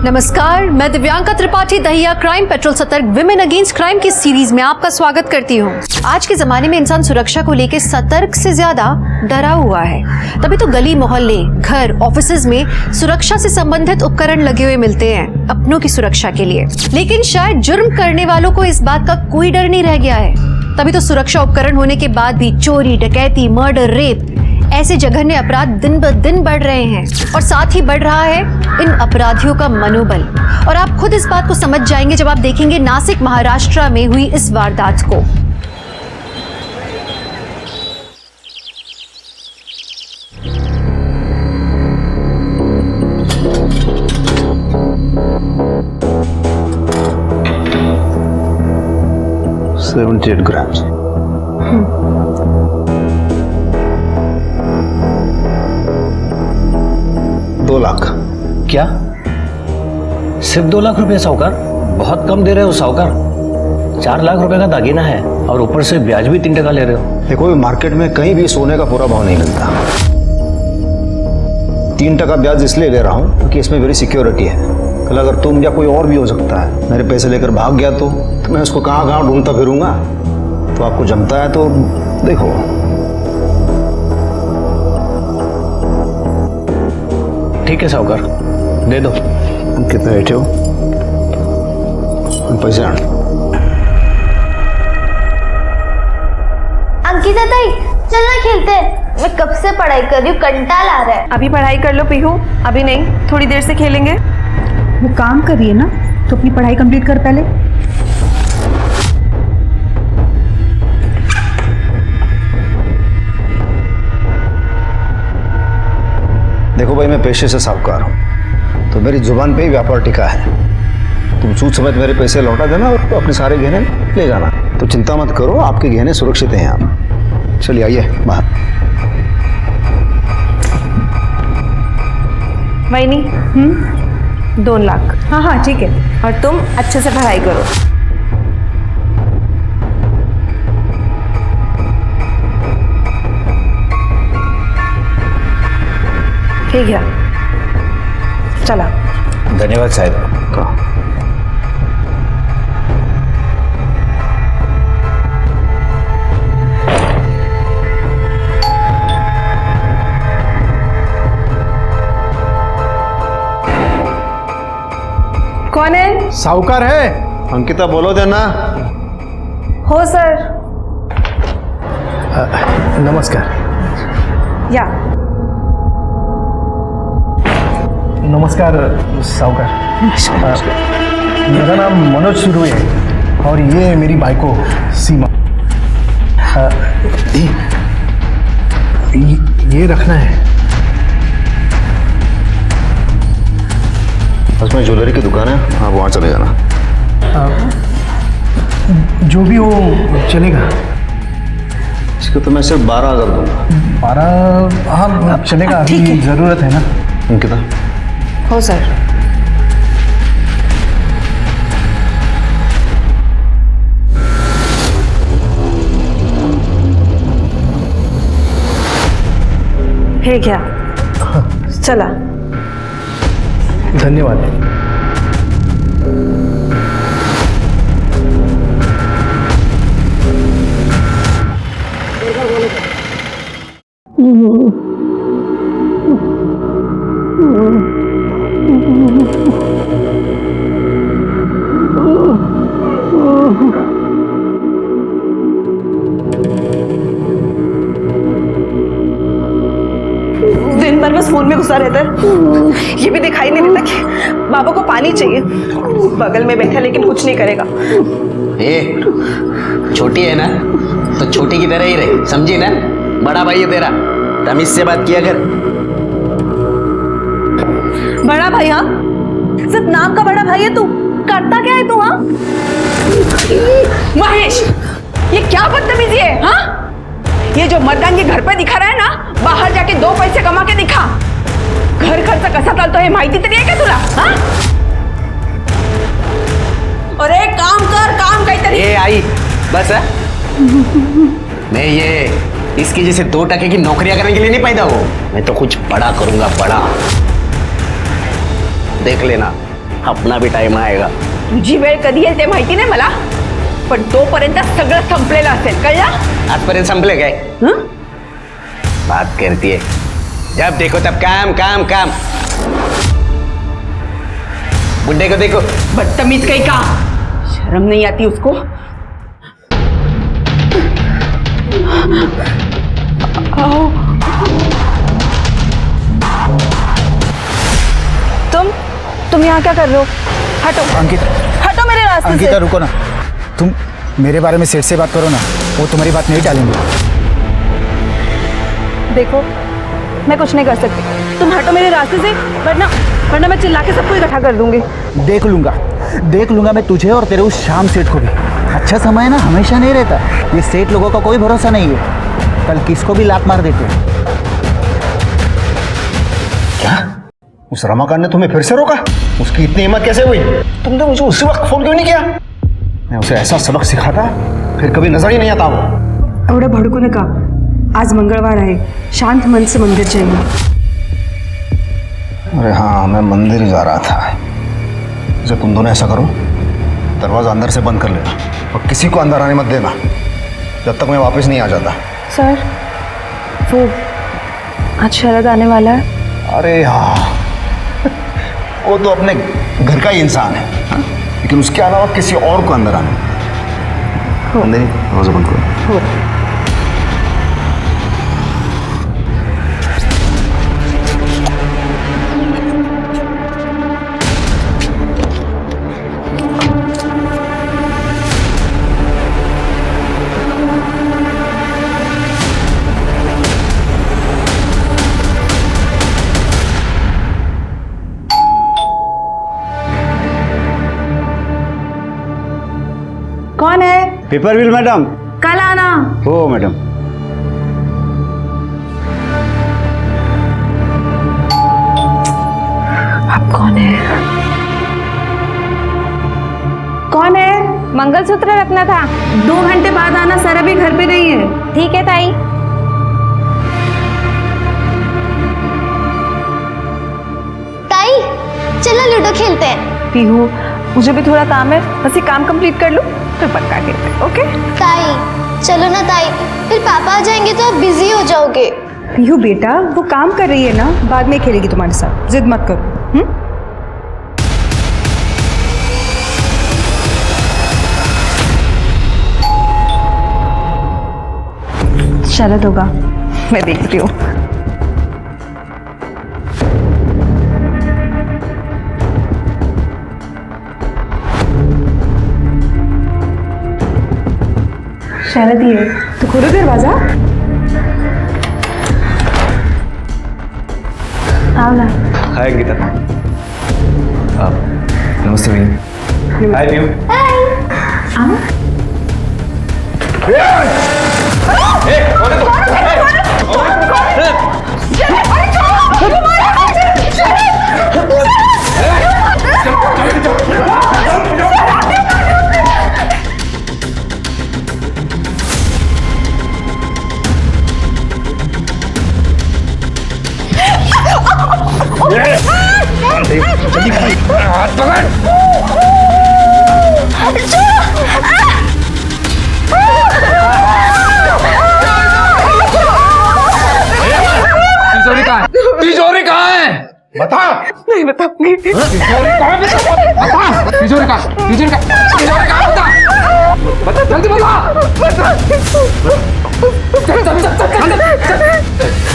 नमस्कार, मैं Divyanka Tripathi Dahiya crime petrol सतर्क विमेन अगेंस्ट क्राइम की सीरीज में आपका स्वागत करती हूँ। आज के जमाने में इंसान सुरक्षा को लेकर सतर्क से ज्यादा डरा हुआ है। तभी तो गली मोहल्ले, घर, ऑफिसेज में सुरक्षा से संबंधित उपकरण लगे हुए मिलते हैं अपनों की सुरक्षा के लिए। लेकिन शायद जुर्म करने वालों को इस बात का कोई डर नहीं रह गया है। तभी तो सुरक्षा उपकरण होने के बाद भी चोरी, डकैती, मर्डर, रेप ऐसे जघन्य अपराध दिन ब दिन बढ़ रहे हैं और साथ ही बढ़ रहा है इन अपराधियों का मनोबल। और आप खुद इस बात को समझ जाएंगे जब आप देखेंगे नासिक, महाराष्ट्र में हुई इस वारदात को। $78 grams. 2 लाख। क्या? सिर्फ 2 लाख रुपए साहूकार? बहुत कम दे रहे हो साहूकार। 4 लाख रुपए का दागीना है और ऊपर से ब्याज भी 3% ले रहे हो। देखो, मार्केट में कहीं भी सोने का पूरा भाव नहीं मिलता। 3% ब्याज इसलिए ले रहा हूँ क्योंकि इसमें मेरी सिक्योरिटी है। कल अगर तुम या कोई और भी हो सकता है मेरे पैसे लेकर भाग गया तो मैं उसको कहाँ कहाँ ढूंढता फिरूंगा। तो आपको जमता है तो देखो। ठीक है साहूकार, दे दो। कितने बैठे हो? पैसे आने। अंकिता ताई, चलना खेलते हैं। मैं कब से पढ़ाई कर रही हूँ, कंटाल आ रहा है। अभी पढ़ाई कर लो पीहू, अभी नहीं, थोड़ी देर से खेलेंगे। वो काम कर रही है ना, तो अपनी पढ़ाई कंप्लीट कर पहले। देखो भाई, मैं पेशे से साहूकार हूँ तो मेरी जुबान पे ही व्यापार टिका है। तुम सूद समेत मेरे पैसे लौटा देना और अपने सारे गहने ले जाना। तो चिंता मत करो, आपके गहने सुरक्षित हैं यहाँ। चलिए आइए बाहर। वहीनी 2 लाख। हाँ हाँ ठीक है। और तुम अच्छे से पढ़ाई करो। ठीक है, चला। धन्यवाद साहब। कौन है? साहूकार है। अंकिता बोलो देना। हो सर। नमस्कार। या नमस्कार साहूकार। मेरा नाम मनोज सुरुई है और ये मेरी बाइको सीमा। ये रखना है। उसमें ज्वेलरी की दुकान है, आप वहाँ चले जाना। जो भी हो चलेगा। इसको तो मैं सिर्फ 12,000 दूंगा। 12? हाँ चलेगा, अभी ज़रूरत है ना। अंकिता। हो सर। है क्या? चला। धन्यवाद। दिन भर बस फोन में घुसा रहता है। ये भी दिखाई नहीं देता कि बाबा को पानी चाहिए। बगल में बैठा लेकिन कुछ नहीं करेगा। छोटी है ना तो छोटी की तरह ही रहे, समझी ना? बड़ा भाई है तेरा, तमीज से बात किया कर। बड़ा भाई? हाँ, सिर्फ नाम का बड़ा भाई है तू, करता क्या है तू? हाँ महेश, ये क्या बदतमीजी है? हाँ, ये जो मर्दांगी घर पे दिखा रहा है ना, बाहर जाके 2 पैसे कमा के दिखा। घर खर्च कसा चालतो हे माहिती तरी आहे का तुला? हाँ, अरे काम कर, काम काहीतरी। ए आई बस है? मैं ये इसकी जैसे 2% की नौकरियां करने के लिए नहीं पैदा हुआ। मैं तो कुछ बड़ा करूंगा, बड़ा। देख लेना अपना भी टाइम आएगा. तुझी वेळ कधी येईल ते माहिती नाही मला, पण तोपर्यंत सगळं संपलेलं असेल, कळलं? आजपर्यंत संपले काय? हं? बात करती है. जब देखो तब काम काम काम. बुड्ढे को देखो. बदतमीज कहीं का, शर्म नहीं आती उसको? आओ. तुम यहाँ क्या कर रहे हो? हटो अंकिता, हटो मेरे रास्ते अंकिता से। रुको ना. तुम मेरे बारे में सेठ से बात करो ना, वो तुम्हारी बात नहीं टालेंगे. देखो मैं कुछ नहीं कर सकती, तुम हटो मेरे रास्ते से, वरना मैं चिल्ला के सबको इकट्ठा कर दूंगी। देख लूंगा मैं तुझे और तेरे उस शाम सेठ को भी. अच्छा समय ना हमेशा नहीं रहता. ये सेठ लोगों का कोई भरोसा नहीं है, कल किसको भी लात मार देते हैं. क्या उस रमाकांत ने तुम्हें फिर से रोका? उसकी इतनी हिम्मत कैसे हुई? तुमने मुझे उसी वक्त फोन क्यों नहीं किया? मैं उसे ऐसा सबक सिखाता फिर कभी नजर ही नहीं आता वो. एवढं भडकू नका, आज मंगळवार आहे, शांत मन से मंदिर जाइए. अरे हाँ, मैं मंदिर ही जा रहा था. जब तुम दोनों ऐसा करो, दरवाजा अंदर से बंद कर लेना और किसी को अंदर आने मत देना जब तक मैं वापस नहीं आ जाता. सर वो आज शरद आने वाला है. अरे हाँ, वो तो अपने घर का ही इंसान है, हाँ? लेकिन उसके अलावा किसी और को अंदर आने अंदर ही दरवाजा बंद करो. कौन है? Paper bill madam. कल आना. हो मैडम. आप कौन है? कौन है? मंगलसूत्र रखना था। 2 घंटे बाद आना, सर अभी घर पे नहीं है. ठीक है ताई। ताई चलो लूडो खेलते हैं। पीहू मुझे भी थोड़ा काम है, बस ये काम कंप्लीट कर लूं फिर पक्का खेलते हैं. ओके ताई चलो ना ताई, फिर पापा आ जाएंगे तो आप बिजी हो जाओगे। पीहू बेटा वो काम कर रही है ना, बाद में खेलेगी तुम्हारे साथ, जिद मत करो. शरद होगा, मैं देखती हूँ. शरद ही है तो खोलो दरवाजा. आओ ना. हाय अंकिता. नमस्ते भैया. हाय पीयू. आओ. हाथ पकड़. तिजोरी कहाँ है? तिजोरी कहाँ है? बता. नहीं बता. तिजोरी कहाँ है? बता. तिजोरी कहाँ? तिजोरी कहाँ? तिजोरी कहाँ? बता. बता जल्दी बता.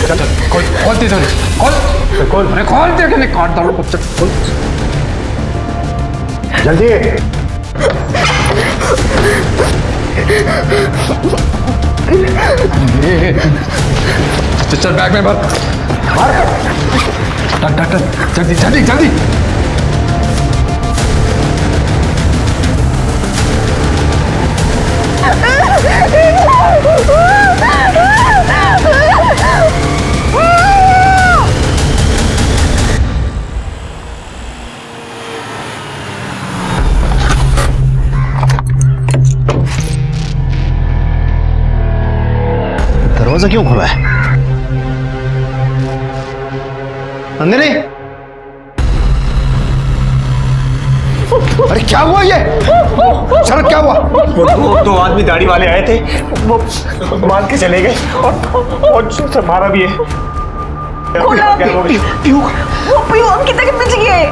चल खोल तिजोरी. खोल. अरे खोल दे कि नहीं काट डालो. खोल जल्दी. चल बैग में भर. टक जल्दी जल्दी जल्दी. दरवाजा क्यों खुला है? नंदिनी, अरे क्या हुआ ये? सर क्या हुआ? वो दो आदमी दाढ़ी वाले आए थे, वो मार के चले गए और जोर से मारा भी है। पीयू अंकिता के पीछे गए।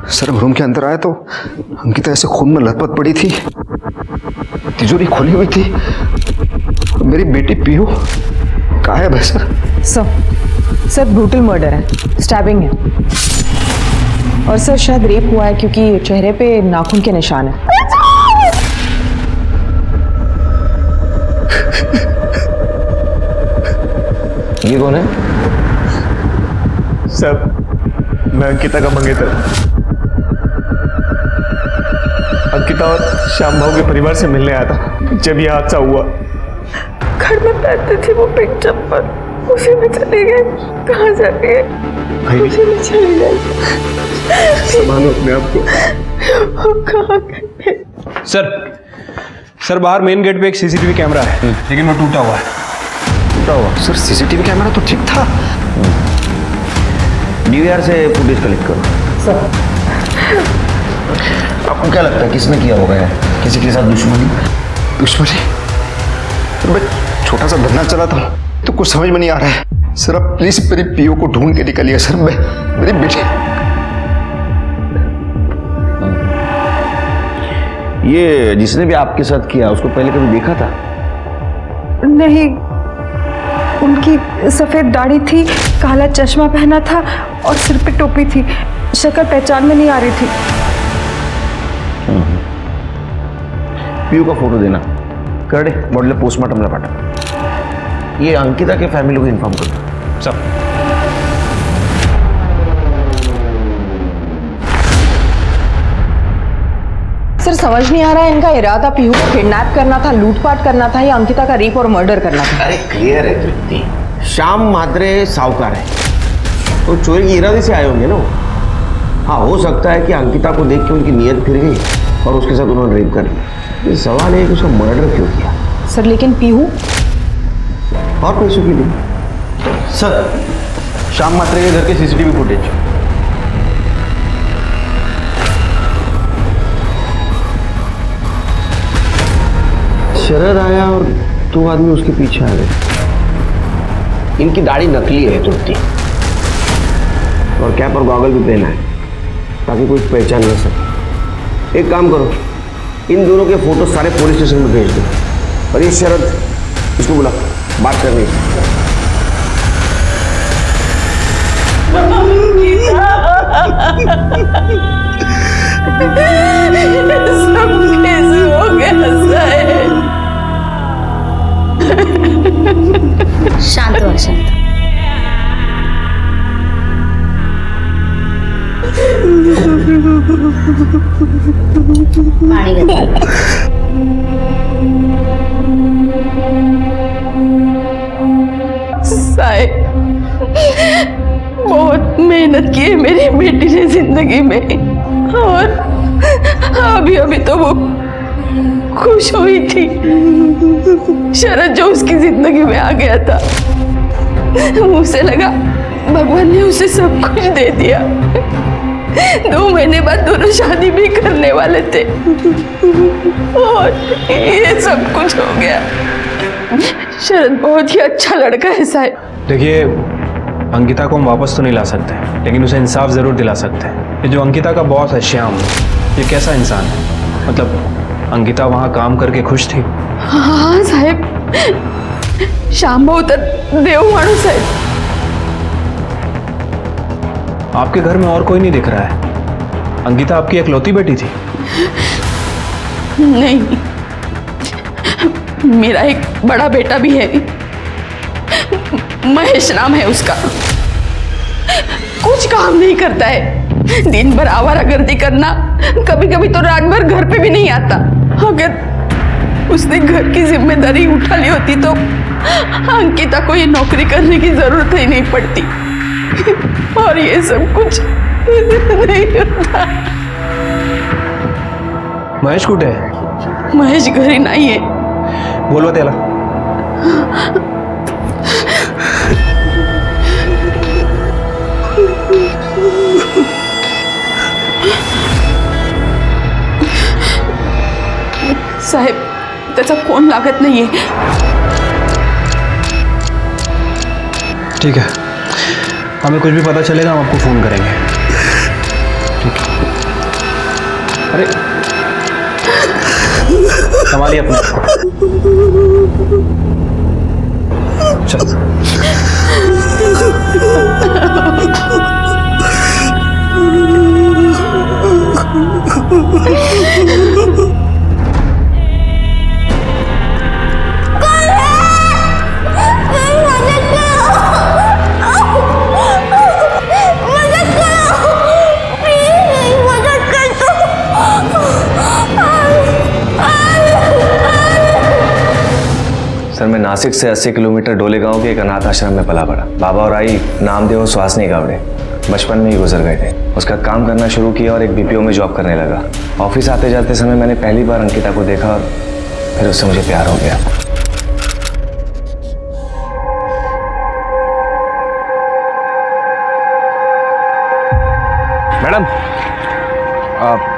सर हम रूम के अंदर आए तो अंकिता ऐसे खून में लथपथ पड़ी थी, तिजोरी खोली हुई थी। मेरी बेटी पीयू गायब है सर। सर ब्रूटल मर्डर है, स्टैबिंग है, और सर शायद रेप हुआ है क्योंकि चेहरे पे नाखून के निशान है। ये कौन है? सर मैं अंकिता का मंगेतर। अंकिता और श्याम भाव के परिवार से मिलने आया था जब यह हादसा हुआ। घर में बैठते थे वो पिक चप्पल, उसी में चले गए। कहाँ जाते गए? उसी में चले गए। संभालो अपने आप को। कहाँ गए? सर बाहर मेन गेट पे एक सीसीटीवी कैमरा है, लेकिन वो टूटा हुआ है। टूटा हुआ? सर सीसीटीवी कैमरा तो ठीक था। डीवीआर से फुटेज कलेक्ट करो। आपको क्या लगता है किसने किया होगा? किसी के साथ दुश्मनी? दुश्मनी? मैं छोटा सा धरना चला था तो कुछ समझ में नहीं आ रहा है। सर आप प्लीज मेरी पीओ को ढूंढ के निकलिए सर। मैं मेरी बेटी। ये जिसने भी आपके साथ किया उसको पहले कभी देखा था? नहीं, उनकी सफेद दाढ़ी थी, काला चश्मा पहना था और सिर पे टोपी थी। शक्ल पहचान में नहीं आ रही थी। पीयू का फोटो देना, कर दे बॉडीला पोस्टमार्टमला पाठव। ये अंकिता के फैमिली को इन्फॉर्म कर दो सब। सर समझ नहीं आ रहा है इनका इरादा पीहू को किडनैप करना था, लूटपाट करना था, या अंकिता का रेप और मर्डर करना था। अरे क्लियर है तृप्ति, श्याम म्हात्रे साहूकार है, तो चोरी के इरादे से आए होंगे ना। हाँ हो सकता है कि अंकिता को देख के उनकी नीयत फिर गई और उसके साथ उन्होंने रेप कर लिया। ये सवाल है कि उसका मर्डर क्यों किया? सर लेकिन पीहू और पैसों के लिए। सर श्याम म्हात्रे के घर के सीसीटीवी फुटेज। शरद आया और दो आदमी उसके पीछे आ गए। इनकी दाढ़ी नकली है तृप्ति, और कैप और गॉगल भी पहना है ताकि कोई पहचान न सके। एक काम करो, इन दोनों के फोटो सारे पुलिस स्टेशन में भेज दो, और ये शरद इसको बुला, बात करनी है। सब कैसे हो गया? शांत हो शांत। पानी का साहिब बहुत मेहनत की है मेरी बेटी ने जिंदगी में, और अभी अभी तो वो खुश हुई थी। शरद जो उसकी जिंदगी में आ गया था, उसे लगा भगवान ने उसे सब कुछ दे दिया। 2 महीने बाद दोनों शादी भी करने वाले थे, और ये सब कुछ हो गया। शरद बहुत ही अच्छा लड़का है साहब। देखिए अंकिता को हम वापस तो नहीं ला सकते, लेकिन उसे इंसाफ जरूर दिला सकते हैं। ये जो अंकिता का बॉस है श्याम, ये कैसा इंसान है? मतलब अंकिता वहाँ काम करके खुश थी? हाँ साहब, श्याम भाऊ तर देव माणूस है। आपके घर में और कोई नहीं दिख रहा है? अंकिता आपकी इकलौती बेटी थी? नहीं, मेरा एक बड़ा बेटा भी है, महेश नाम है उसका। कुछ काम नहीं करता है, दिन भर आवारागर्दी करना, कभी कभी तो रात भर घर पे भी नहीं आता। अगर उसने घर की जिम्मेदारी उठा ली होती तो अंकिता को ये नौकरी करने की जरूरत ही नहीं पड़ती, और ये सब कुछ नहीं होता। महेश कुठे है? महेश घर ही नहीं है। बोलवा त्याला. साहेब त्याचा फोन लागत नाहीये. ठीक है, हमें कुछ भी पता चलेगा हम आपको फ़ोन करेंगे. ठीक है. अरे संभालिए अपने आप को. चल. सर मैं नासिक से 80 किलोमीटर डोले गांव के एक अनाथ आश्रम में पला पड़ा. बाबा और आई नामदेव और सुहासनी गावड़े बचपन में ही गुजर गए थे. उसका काम करना शुरू किया और एक बीपीओ में जॉब करने लगा. ऑफिस आते जाते समय मैंने पहली बार अंकिता को देखा और फिर उससे मुझे प्यार हो गया. मैडम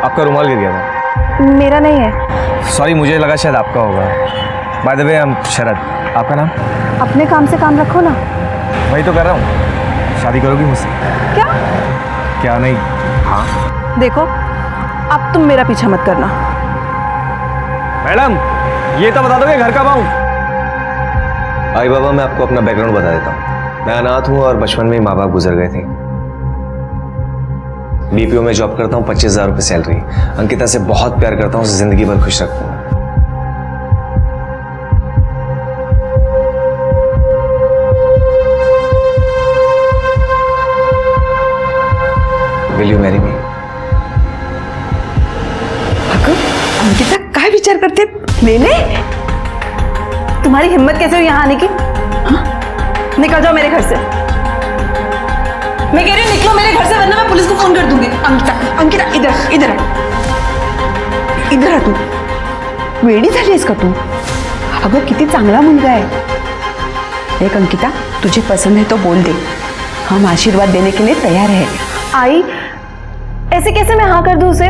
आपका रुमाल गिर गया था. मेरा नहीं है. सॉरी, मुझे लगा शायद आपका होगा. By the way I am Sharad. आपका नाम? अपने काम से काम रखो ना. वही तो कर रहा हूँ. शादी करोगी मुझसे? क्या? क्या नहीं? हाँ. देखो अब तुम मेरा पीछा मत करना. मैडम ये तो बता दो कि घर कब आऊँ? आई बाबा मैं आपको अपना बैकग्राउंड बता देता हूँ. मैं अनाथ हूँ और बचपन में ही माँ बाप गुजर गए थे. बीपीओ में जॉब करता हूँ, 25,000 रुपये सैलरी. अंकिता से बहुत प्यार करता हूँ, उसे जिंदगी भर खुश रखता हूँ. Will you marry me? Ankita काय विचार करते? मैंने? तुम्हारी हिम्मत कैसे हुई यहाँ आने की? हाँ? निकल जाओ मेरे घर से. मैं कह रही हूँ निकलो मेरे घर से वरना मैं पुलिस को फोन कर दूंगी. अंकिता, अंकिता इधर इधर इधर आ. तू वेडी झाली आहेस का तू? अगं किती चांगला मुलगा आहे. एक अंकिता तुझे पसंद है तो बोल दे. हम आशीर्वाद देने के लिए तैयार है. आई ऐसे कैसे मैं हाँ कर दूं उसे?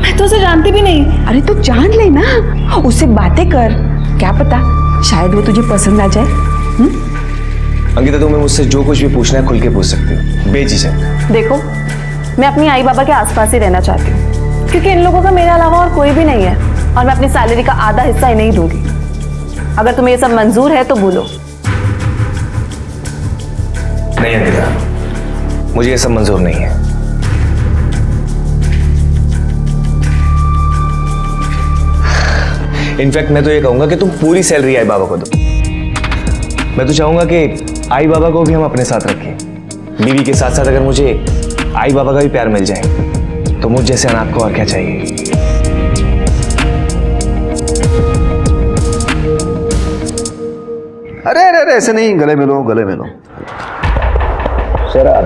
मैं तो उसे जानती भी नहीं. अरे तो जान ले ना, उससे बातें कर. क्या पता शायद वो तुझे पसंद आ जाए. अंकिता तुम्हें मुझसे जो कुछ भी पूछना है खुल के पूछ सकती हो, बेझिझक. देखो मैं अपनी आई बाबा के आसपास ही रहना चाहती हूँ क्योंकि इन लोगों का मेरे अलावा और कोई भी नहीं है और मैं अपनी सैलरी का आधा हिस्सा इन्हें ही दूंगी. अगर तुम्हें ये सब मंजूर है तो बोलो. नहीं अंकिता, मुझे ये सब मंजूर नहीं है. इनफैक्ट मैं तो ये कहूंगा कि तुम पूरी सैलरी आई बाबा को दो. मैं तो चाहूंगा कि आई बाबा को भी हम अपने साथ रखें. बीवी के साथ साथ अगर मुझे आई बाबा का भी प्यार मिल जाए तो मुझ जैसे अनाथ को और क्या चाहिए. अरे अरे अरे ऐसे नहीं, गले मिलो गले मिलो. शराब.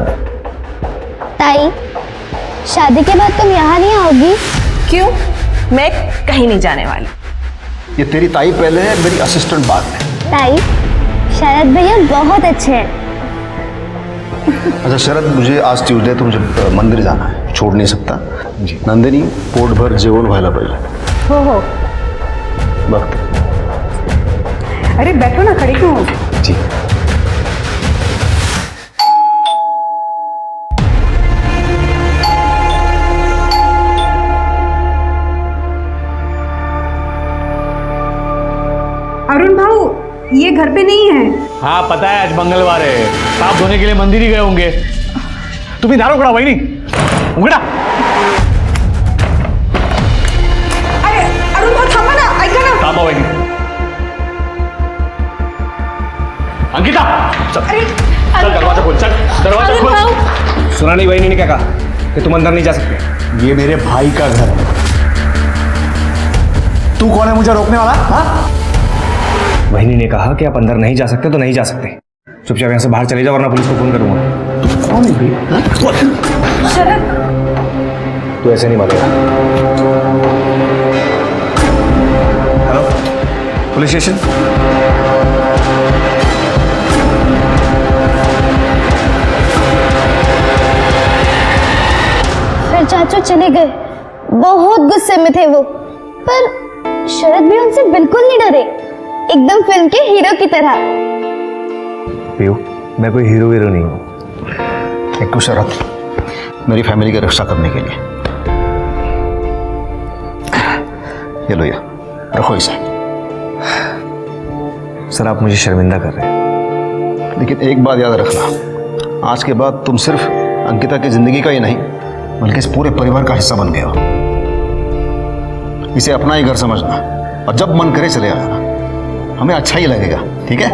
ताई शादी के बाद तुम यहाँ नहीं आओगी? क्यों? मैं कहीं नहीं जाने वाली. ये तेरी ताई पहले है, मेरी असिस्टेंट बाद में. ताई शरद भैया बहुत अच्छे हैं. अच्छा शरद, मुझे आज ट्यूसडे तो मुझे मंदिर जाना है, छोड़ नहीं सकता. जी नंदिनी, पोटभर जेवण व्हायला पाहिजे. हो वक्त. अरे बैठो ना, खड़ी क्यों? जी. अरुण भाऊ ये घर पे नहीं है. हाँ पता है, आज मंगलवार है, साफ धोने के लिए मंदिर ही गए होंगे. तुम्ही दार उघडा वहिनी, उघडा. अरे अरुण भाऊ थांबा ना, ऐका ना. थांबा वहिनी. अंकिता चल, चल दरवाजा खोल. चल दरवाजा खोल. सुना नहीं बहनी ने क्या कहा कि तुम अंदर नहीं जा सकते? ये मेरे भाई का घर है. तू कौन है मुझे रोकने वाला? हाँ? बहनी ने कहा कि आप अंदर नहीं जा सकते तो नहीं जा सकते. चुपचाप यहाँ से बाहर चले जाओ वरना पुलिस को फोन करूंगा. कौन है? शरद तू ऐसे नहीं मानेगा. Hello police station. फिर चाचू चले गए। बहुत गुस्से में थे वो, पर शरद भी उनसे बिल्कुल नहीं डरे, एकदम फिल्म के हीरो की तरह। पीयू, मैं कोई हीरो नहीं हूँ। एक शरद, मेरी फैमिली की रक्षा करने के लिए ये लो, ये रखो इसे। सर, आप मुझे शर्मिंदा कर रहे हैं। लेकिन एक बात याद रखना, आज के बाद तुम सिर्फ अंकिता की जिंदगी का ही नहीं बल्कि इस पूरे परिवार का हिस्सा बन गए हो। इसे अपना ही घर समझना और जब मन करे चले आना, हमें अच्छा ही लगेगा, ठीक है?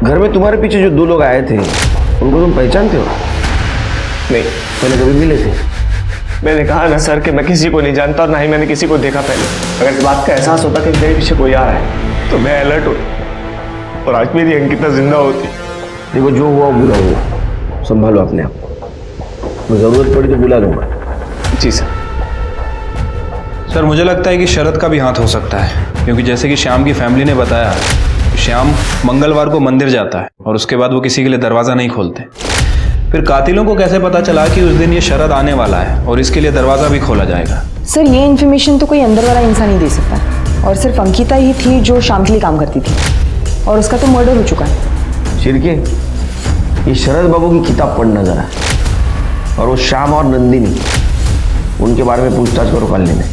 घर में तुम्हारे पीछे जो 2 लोग आए थे उनको तुम पहचानते हो? नहीं, पहले कभी मिले थे? मैंने कहा ना सर कि मैं किसी को नहीं जानता और ना ही मैंने किसी को देखा पहले। अगर इस बात का एहसास होता कि मेरे पीछे कोई आ रहा है तो मैं अलर्ट होता और आज मेरी अंकिता जिंदा होती। देखो, जो हुआ बुरा हुआ, संभालो अपने आप को। जरूरत पड़ी तो बुला लूंगा। जी सर। सर, मुझे लगता है कि शरद का भी हाथ हो सकता है, क्योंकि जैसे कि श्याम की फैमिली ने बताया, श्याम मंगलवार को मंदिर जाता है और उसके बाद वो किसी के लिए दरवाज़ा नहीं खोलते। फिर कातिलों को कैसे पता चला कि उस दिन ये शरद आने वाला है और इसके लिए दरवाज़ा भी खोला जाएगा? सर, ये इन्फॉर्मेशन तो कोई अंदर वाला इंसान ही दे सकता, और सिर्फ अंकिता ही थी जो शाम के लिए काम करती थी, और उसका तो मर्डर हो चुका है। शिरके, ये शरद बाबू की किताब पढ़ना जरा, और वो श्याम और नंदिनी, उनके बारे में पूछताछ करो कल में।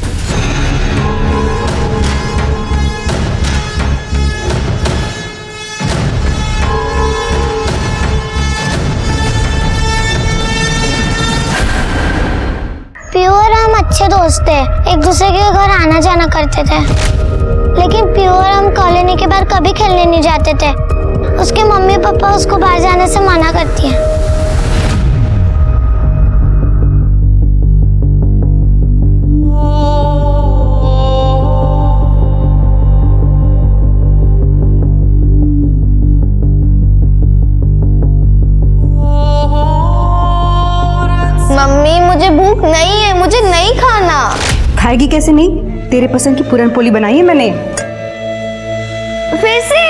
पियू और हम अच्छे दोस्त थे, एक दूसरे के घर आना जाना करते थे, लेकिन पियू और हम कॉलोनी के बाहर कभी खेलने नहीं जाते थे। उसके मम्मी पापा उसको बाहर जाने से मना करती हैं। मम्मी, मुझे भूख नहीं है, मुझे नहीं खाना। खाएगी कैसे नहीं? तेरे पसंद की पूरन पोली बनाई है मैंने। फिर से?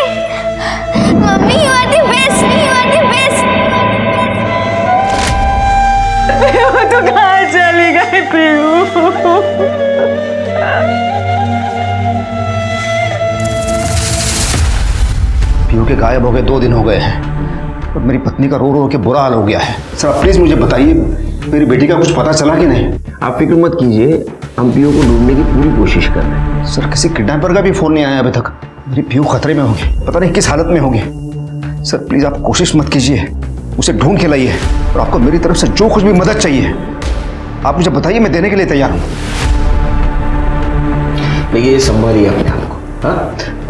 Mummy, you are the best, you are the best। तो कहाँ चली गई पीयू? पीयू के गायब हो गए 2 दिन हो गए हैं और मेरी पत्नी का रो रो के बुरा हाल हो गया है। सर, आप प्लीज मुझे बताइए, मेरी बेटी का कुछ पता चला कि नहीं? आप फिक्र मत कीजिए, हम पीयू को ढूंढने की पूरी कोशिश कर रहे हैं। सर, किसी किडनैपर का भी फोन नहीं आया अभी तक। मेरी पीयू खतरे में होगी, पता नहीं किस हालत में होगी। सर प्लीज आप कोशिश मत कीजिए, उसे ढूंढ के लाइए, और आपको मेरी तरफ से जो कुछ भी मदद चाहिए आप मुझे बताइए, मैं देने के लिए तैयार हूँ। देखिए, ये संभालिए अपने आप को, हाँ?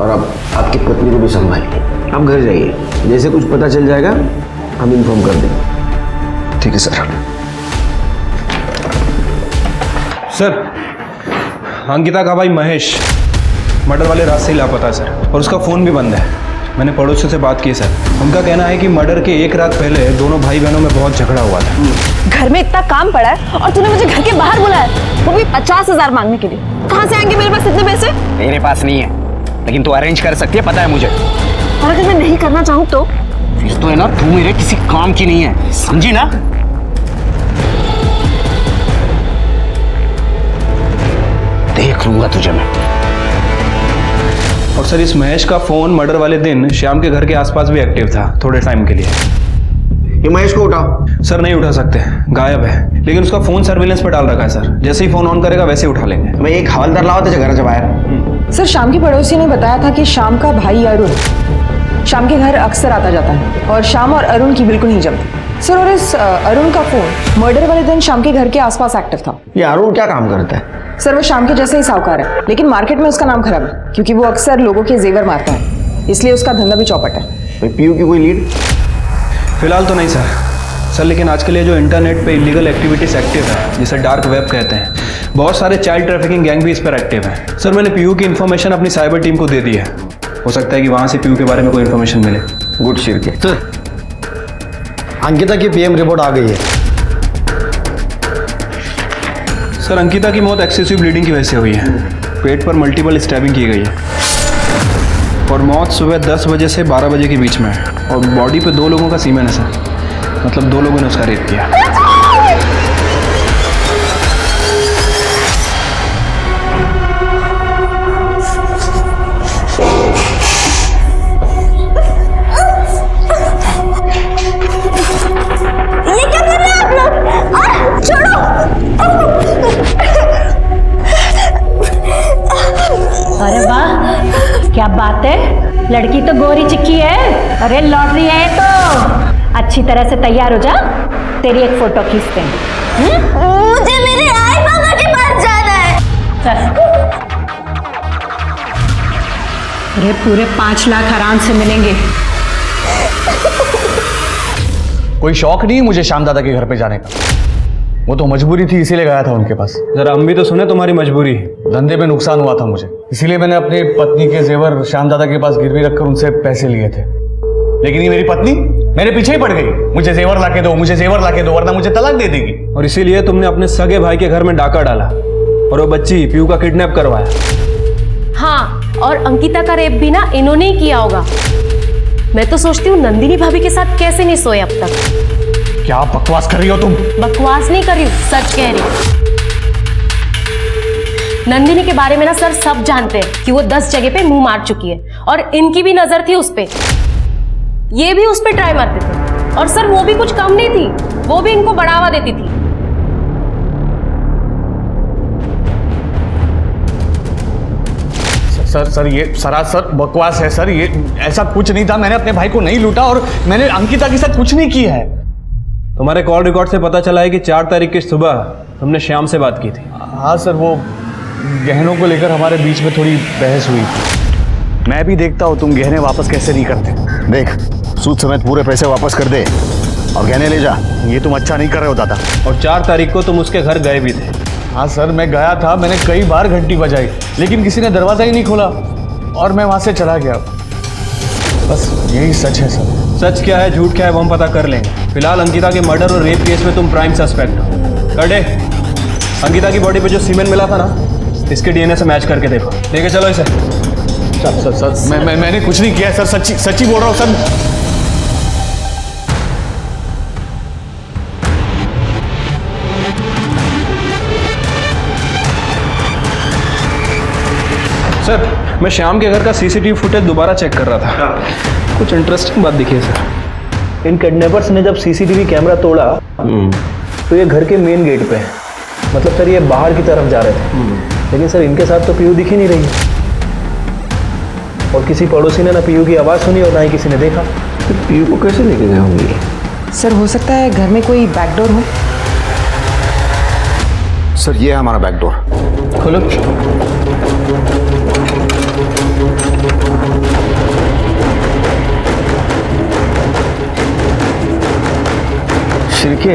और अब आपकी पत्नी को भी संभालिए। आप घर जाइए, जैसे कुछ पता चल जाएगा हम इन्फॉर्म कर देंगे। ठीक है सर। सर, अंकिता का भाई महेश मर्डर वाले रात से ही लापता है सर, और उसका फ़ोन भी बंद है। मैंने पड़ोसियों से बात की सर, उनका कहना है कि मर्डर के 1 रात पहले दोनों भाई बहनों में बहुत झगड़ा हुआ था। घर में इतना काम पड़ा है और तूने मुझे घर के बाहर बुलाया, वो भी 50,000 मांगने के लिए। कहाँ से आएंगे मेरे पास इतने पैसे? मेरे पास नहीं है, लेकिन तू अरेंज कर सकती है, पता है मुझे। और अगर मैं नहीं करना चाहूँ तो? फिर तो है ना, तू मेरे किसी काम की नहीं है, समझी ना? देख लूंगा तुझे मैं। और सर, इस महेश का फ़ोन मर्डर वाले दिन श्याम के घर के आसपास भी एक्टिव था थोड़े टाइम के लिए। ये महेश को उठाओ। सर नहीं उठा सकते, गायब है, लेकिन उसका फ़ोन सर्विलेंस पर डाल रखा है सर। जैसे ही फ़ोन ऑन करेगा वैसे ही उठा लेंगे। मैं एक हवलदार लाओ तो घर से बाहर। सर, शाम की पड़ोसी ने बताया था कि शाम का भाई अरुण शाम के घर अक्सर आता जाता है, और शाम और अरुण की बिल्कुल नहीं जमती। सर, और इस अरुण का फोन मर्डर वाले दिन शाम के घर के आसपास एक्टिव था। ये अरुण क्या काम करता है? सर, वो शाम के जैसे ही साहूकार है, लेकिन मार्केट में उसका नाम खराब है क्योंकि वो अक्सर लोगों के जेवर मारता है, इसलिए उसका धंधा भी चौपट है। पीयू की कोई लीड? फिलहाल तो नहीं सर, लेकिन आज के लिए जो इंटरनेट पे इलीगल एक्टिविटीज एक्टिव है, जिसे डार्क वेब कहते हैं, बहुत सारे चाइल्ड ट्रैफिकिंग गैंग भी इस पर एक्टिव हैं। सर, मैंने पीयू की इन्फॉर्मेशन अपनी साइबर टीम को दे दी है, हो सकता है कि वहाँ से पीयू के बारे में कोई इन्फॉर्मेशन मिले। गुड शिरके। अंकिता की पीएम रिपोर्ट आ गई है। सर अंकिता की मौत एक्सेसिव ब्लीडिंग की वजह से हुई है। पेट पर मल्टीपल स्टैबिंग की गई है और मौत सुबह 10 बजे से 12 बजे के बीच में है और बॉडी पे 2 लोगों का सीमेन है सर, मतलब 2 लोगों ने उसका रेप किया। अरे वाह, क्या बात है, लड़की तो गोरी चिक्की है। अरे लॉटरी है तो अच्छी तरह से तैयार हो जा, तेरी एक फोटो खींचते हैं। मुझे मेरे आई बाबा के पास जाना है। चल। अरे पूरे 5 लाख आराम से मिलेंगे। कोई शौक नहीं मुझे श्याम दादा के घर पे जाने का, वो तो मजबूरी थी इसीलिए गया था उनके पास। जरा हम भी तो सुने तुम्हारी मजबूरी। धंधे में नुकसान हुआ था मुझे, इसीलिए मैंने अपनी पत्नी के जेवर श्याम दादा के पास गिरवी रखकर उनसे पैसे लिए थे। लेकिन ये मेरी पत्नी मेरे पीछे ही पड़ गई, मुझे जेवर लाके दो, मुझे जेवर लाके दो, वरना मुझे तलाक दे देगी। और इसीलिए तुमने अपने सगे भाई के घर में डाका डाला और वो बच्ची पीयू का किडनैप करवाया। हाँ, और अंकिता का रेप भी ना इन्होंने ही किया होगा। मैं तो सोचती हूँ नंदिनी भाभी के साथ कैसे नहीं सोए अब तक। क्या बकवास कर रही हो तुम? बकवास नहीं कर रही हूँ, सच कह रही हूँ। नंदिनी के बारे में ना सर सब जानते हैं कि वो 10 जगह पे मुंह मार चुकी है और इनकी भी नजर थी उस पे। ये भी उस पे ट्राई मारते थे और सर वो भी कुछ कम नहीं थी, वो भी इनको बढ़ावा देती थी। सर ये सरासर बकवास है सर, ये ऐसा कुछ नहीं था। मैंने अपने भाई को नहीं लूटा और मैंने अंकिता के साथ कुछ नहीं किया है। तुम्हारे कॉल रिकॉर्ड से पता चला है कि 4 तारीख की सुबह तुमने श्याम से बात की थी। हाँ सर, वो गहनों को लेकर हमारे बीच में थोड़ी बहस हुई थी। मैं भी देखता हूँ तुम गहने वापस कैसे नहीं करते। देख, सूद समेत पूरे पैसे वापस कर दे और गहने ले जा। ये तुम अच्छा नहीं कर रहे हो दादा। और 4 तारीख को तुम उसके घर गए भी थे। हाँ सर, मैं गया था, मैंने कई बार घंटी बजाई लेकिन किसी ने दरवाज़ा ही नहीं खोला और मैं वहाँ से चला गया। बस यही सच है सर। सच क्या है झूठ क्या है वो हम पता कर लेंगे। फिलहाल अंकिता के मर्डर और रेप केस में तुम प्राइम सस्पेक्ट हो। करडे, अंकिता की बॉडी पे जो सीमेंट मिला था ना, इसके डीएनए से मैच करके देखो। लेके चलो इसे। सर मैंने कुछ नहीं किया सर, सच्ची बोल रहा हूँ सर। सर मैं श्याम के घर का सीसीटीवी फुटेज दोबारा चेक कर रहा था। कुछ इंटरेस्टिंग बात दिखी है सर। इन किडनैपर्स ने जब सीसीटीवी कैमरा तोड़ा तो ये घर के मेन गेट पे है, मतलब सर ये बाहर की तरफ जा रहे थे। लेकिन सर इनके साथ तो पीयू दिख ही नहीं रही और किसी पड़ोसी ने ना पीयू की आवाज़ सुनी और ना ही किसी ने देखा। तो पीयू को कैसे लेके गए होंगे? सर हो सकता है घर में कोई बैकडोर हो। सर ये है हमारा बैकडोर। खोलो। शिरके,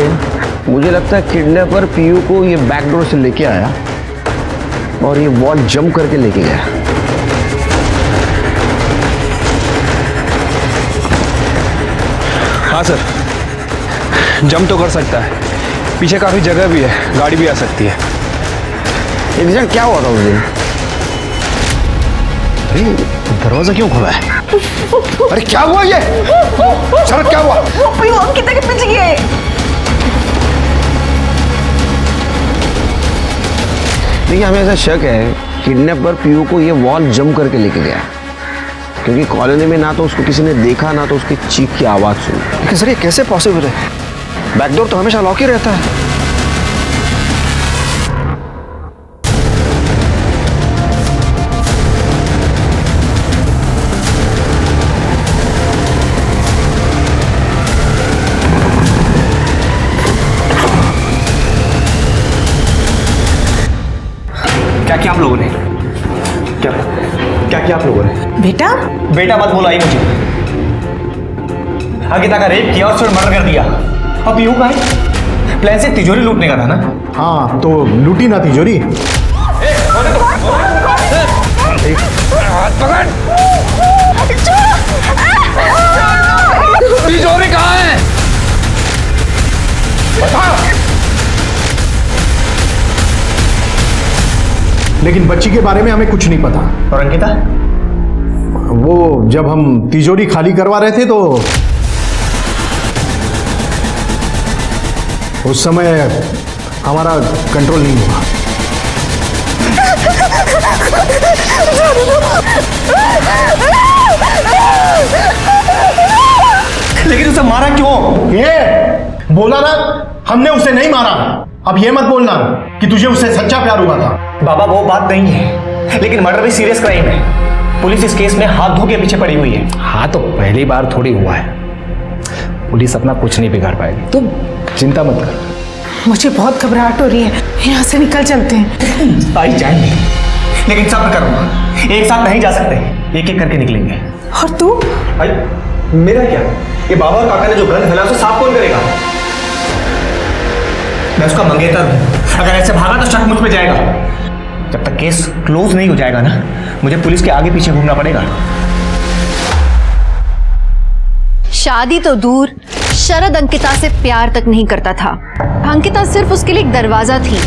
मुझे लगता है किडनैपर पीयू को ये बैकडोर से लेके आया और ये वॉल जंप करके लेके गया। हाँ सर, जंप तो कर सकता है, पीछे काफी जगह भी है, गाड़ी भी आ सकती है। एग्जैक्ट क्या हुआ था उस दिन? अरे दरवाजा क्यों खुला है? अरे क्या हुआ ये? शरद क्या हुआ? पीयू अंकिता के पीछे गया है। देखिए हमें ऐसा शक है किडनैपर पीयू को ये वॉल जंप करके लेके गया, क्योंकि कॉलोनी में ना तो उसको किसी ने देखा ना तो उसकी चीख की आवाज़ सुनी। लेकिन सर ये कैसे पॉसिबल है? बैकडोर तो हमेशा लॉक ही रहता है। क्या किया आप लोगों ने? क्या क्या किया आप लोगों ने? बेटा बेटा मत बोलाई मुझे। अंकिता का रेप किया और उसने मर्डर कर दिया। अब पीयू का है? प्लान से तिजोरी लूटने का था ना? हाँ तो लूटी ना तिजोरी। तिजोरी कहाँ है? लेकिन बच्ची के बारे में हमें कुछ नहीं पता। और अंकिता? वो जब हम तिजोरी खाली करवा रहे थे तो उस समय हमारा कंट्रोल नहीं हुआ। लेकिन उसे मारा क्यों? ये बोला ना, हमने उसे नहीं मारा। अब ये मत बोलना कि तुझे उससे सच्चा प्यार हुआ था। बाबा वो बात नहीं है, लेकिन मर्डर भी सीरियस क्राइम है। पुलिस इस केस में हाथ धो के पीछे पड़ी हुई है। हाँ तो पहली बार थोड़ी हुआ है, पुलिस अपना कुछ नहीं बिगाड़ पाएगी, तुम चिंता मत कर। मुझे बहुत घबराहट हो रही है, यहाँ से निकल चलते हैं। आई जाएंगे, लेकिन सब करो, एक साथ नहीं जा सकते, एक एक करके निकलेंगे। और तू? भाई मेरा क्या? ये बाबा और काका ने जो गन फैला उसे साफ कौन करेगा? मैं उसका मंगेतर हूं, अगर ऐसे भागा तो शक मुझ पे जाएगा। जब तक केस क्लोज नहीं हो जाएगा ना, मुझे पुलिस के आगे पीछे घूमना पड़ेगा। शादी तो दूर, शरद अंकिता से प्यार तक नहीं करता था। अंकिता सिर्फ उसके लिए एक दरवाजा थी,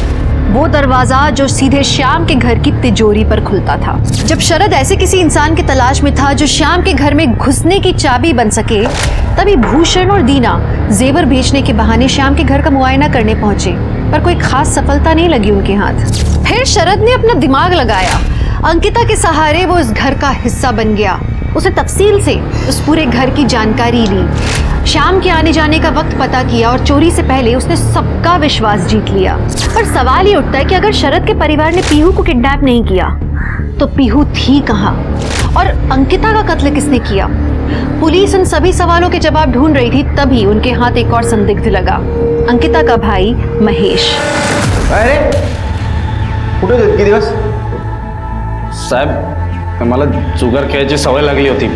वो दरवाजा जो सीधे श्याम के घर की तिजोरी पर खुलता था। जब शरद ऐसे किसी इंसान की तलाश में था जो श्याम के घर में घुसने की चाबी बन सके, तभी भूषण और दीना जेवर बेचने के बहाने श्याम के घर का मुआयना करने पहुंचे, पर कोई खास सफलता नहीं लगी उनके हाथ। फिर शरद ने अपना दिमाग लगाया, अंकिता के सहारे वो इस घर का हिस्सा बन गया। उसने तफसील से उस पूरे घर की जानकारी ली, श्याम के आने जाने का वक्त पता किया और चोरी से पहले उसने सबका विश्वास जीत लिया। पर सवाल ये उठता है कि अगर शरद के परिवार ने पीहू को किडनैप नहीं किया तो पीहू थी कहाँ और अंकिता का कत्ल किसने किया? पुलिस उन सभी सवालों के जवाब ढूंढ रही थी, तभी उनके हाथ एक और संदिग्ध लगा, अंकिता का भाई महेश। अरे कुठे किती दिवस? साहब मला जुगार खेळायची सवय लागली होती